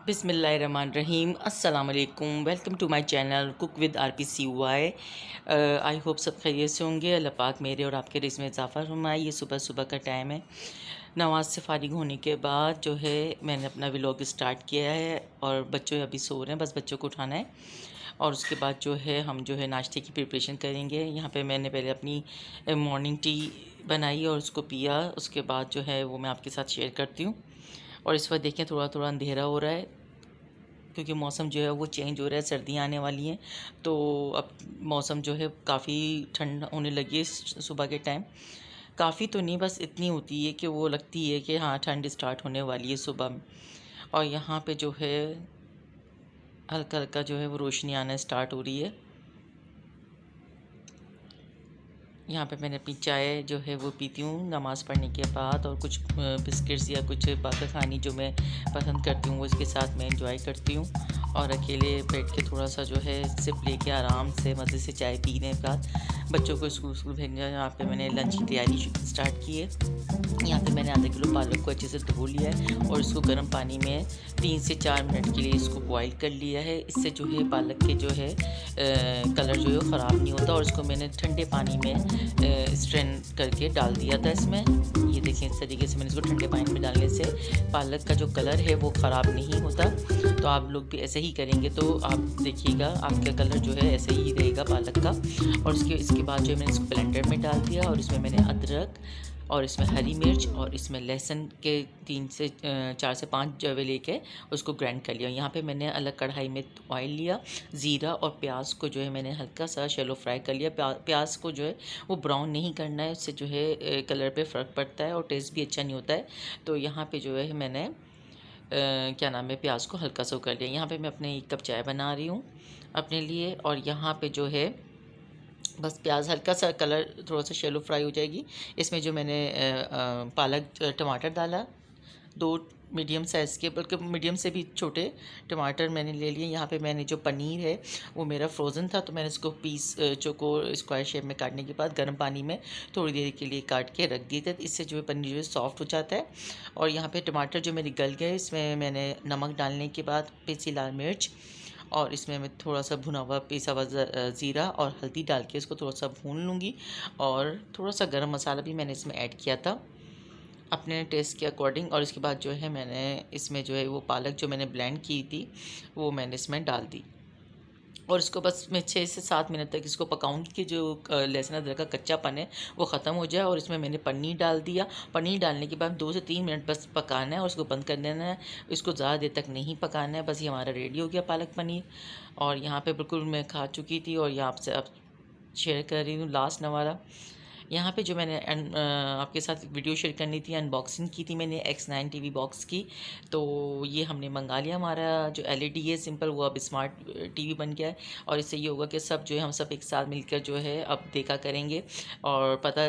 बिस्मिल्लाहिर्रहमानिर्रहीम अस्सलाम वालेकुम। Welcome to my channel cook with RPCY। I hope सब खैरियत से होंगे। अल्लाह पाक मेरे और आपके रिज़्क़ में इजाफ़ा फरमाए। ये सुबह सुबह का टाइम है। नमाज से फ़ारिग होने के बाद जो है मैंने अपना व्लॉग स्टार्ट किया है और बच्चे अभी सो रहे हैं, बस बच्चों को उठाना है और उसके बाद जो है हम जो है नाश्ते की प्रिपरेशन करेंगे। यहाँ पे मैंने पहले अपनी मॉर्निंग टी बनाई और उसको पिया। उसके बाद जो है वो मैं आपके साथ शेयर करती हूँ। और इस वक्त देखें थोड़ा थोड़ा अंधेरा हो रहा है क्योंकि मौसम जो है वो चेंज हो रहा है, सर्दियाँ आने वाली हैं। तो अब मौसम जो है काफ़ी ठंड होने लगी है सुबह के टाइम। काफ़ी तो नहीं, बस इतनी होती है कि वो लगती है कि हाँ ठंड स्टार्ट होने वाली है सुबह में। और यहाँ पे जो है हल्का हल्का जो है वो रोशनी आना स्टार्ट हो रही है। यहाँ पे मैंने अपनी चाय जो है वो पीती हूँ नमाज़ पढ़ने के बाद, और कुछ बिस्किट्स या कुछ बाक़ी खानी जो मैं पसंद करती हूँ वो इसके साथ मैं इंजॉय करती हूँ। और अकेले बैठ के थोड़ा सा जो है सिप लेके आराम से मज़े से चाय पीने के बाद बच्चों को स्कूल भेजना। यहाँ पे मैंने लंच की तैयारी स्टार्ट की है। यहाँ पे मैंने आधा किलो पालक को अच्छे से धो लिया है और इसको गर्म पानी में 3 से 4 मिनट के लिए इसको बॉईल कर लिया है। इससे जो है पालक के जो है कलर जो है वो ख़राब नहीं होता। और इसको मैंने ठंडे पानी में स्ट्रेन करके डाल दिया था इसमें। ये देखें इस तरीके से मैंने इसको ठंडे पानी में डालने से पालक का जो कलर है वो ख़राब नहीं होता। तो आप लोग भी ऐसे ही करेंगे तो आप देखिएगा आपका कलर जो है ऐसे ही रहेगा पालक का। और इसके बाद जो है मैंने इसको ब्लेंडर में डाल दिया और इसमें मैंने अदरक और इसमें हरी मिर्च और इसमें लहसुन के 4 से 5 जवे लेके उसको ग्राइंड कर लिया। यहाँ पे मैंने अलग कढ़ाई में ऑयल लिया, ज़ीरा और प्याज को जो है मैंने हल्का सा शैलो फ्राई कर लिया। प्याज को जो है वो ब्राउन नहीं करना है, उससे जो है कलर पे फ़र्क पड़ता है और टेस्ट भी अच्छा नहीं होता है। तो यहाँ पे जो है मैंने क्या नाम है प्याज को हल्का सा कर लिया। यहाँ पे मैं अपने 1 कप चाय बना रही हूँ अपने लिए। और यहाँ पे जो है बस प्याज हल्का सा कलर थोड़ा सा शैलो फ्राई हो जाएगी। इसमें जो मैंने पालक टमाटर डाला, 2 मीडियम साइज़ के, बल्कि मीडियम से भी छोटे टमाटर मैंने ले लिए। यहाँ पे मैंने जो पनीर है वो मेरा फ्रोज़न था तो मैंने इसको पीस चौकोर स्क्वायर शेप में काटने के बाद गर्म पानी में थोड़ी देर के लिए काट के रख दिए थे। इससे जो है पनीर जो है सॉफ्ट हो जाता है। और यहाँ पे टमाटर जो मेरे गल गए, इसमें मैंने नमक डालने के बाद पिसी लाल मिर्च और इसमें मैं थोड़ा सा भुना हुआ पिसा हुआ ज़ीरा और हल्दी डाल के इसको थोड़ा सा भून लूँगी। और थोड़ा सा गरम मसाला भी मैंने इसमें ऐड किया था अपने टेस्ट के अकॉर्डिंग। और इसके बाद जो है मैंने इसमें जो है वो पालक जो मैंने ब्लेंड की थी वो मैंने इसमें डाल दी। और इसको बस मैं 6 से 7 मिनट तक इसको पकाऊंगी कि जो लहसुन अदरक का कच्चापन है वो ख़त्म हो जाए। और इसमें मैंने पनीर डाल दिया। पनीर डालने के बाद 2 से 3 मिनट बस पकाना है और उसको बंद कर देना है। इसको ज़्यादा देर तक नहीं पकाना है। बस ये हमारा रेडी हो गया पालक पनीर। और यहाँ पे बिल्कुल मैं खा चुकी थी और ये आपसे अब शेयर कर रही हूँ लास्ट नवारा। यहाँ पे जो मैंने आपके साथ वीडियो शेयर करनी थी, अनबॉक्सिंग की थी मैंने X9 टीवी बॉक्स की। तो ये हमने मंगा लिया। हमारा जो LED है सिंपल वो अब स्मार्ट टीवी बन गया है। और इससे ये होगा कि सब जो है हम सब एक साथ मिलकर जो है अब देखा करेंगे। और पता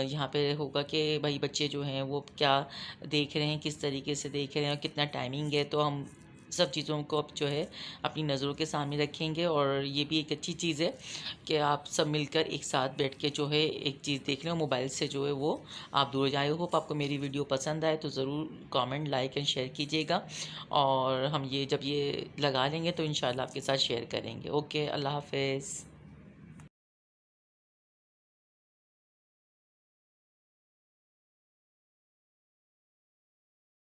यहाँ पे होगा कि भाई बच्चे जो हैं वो क्या देख रहे हैं, किस तरीके से देख रहे हैं और कितना टाइमिंग है। तो हम सब चीज़ों को अब जो है अपनी नज़रों के सामने रखेंगे। और ये भी एक अच्छी चीज़ है कि आप सब मिलकर एक साथ बैठ के जो है एक चीज़ देख लें और मोबाइल से जो है वो आप दूर जाए। होप आपको मेरी वीडियो पसंद आए तो ज़रूर कमेंट लाइक एंड शेयर कीजिएगा। और हम ये जब ये लगा लेंगे तो इंशाल्लाह आपके साथ शेयर करेंगे। ओके, अल्लाह हाफ़िज़।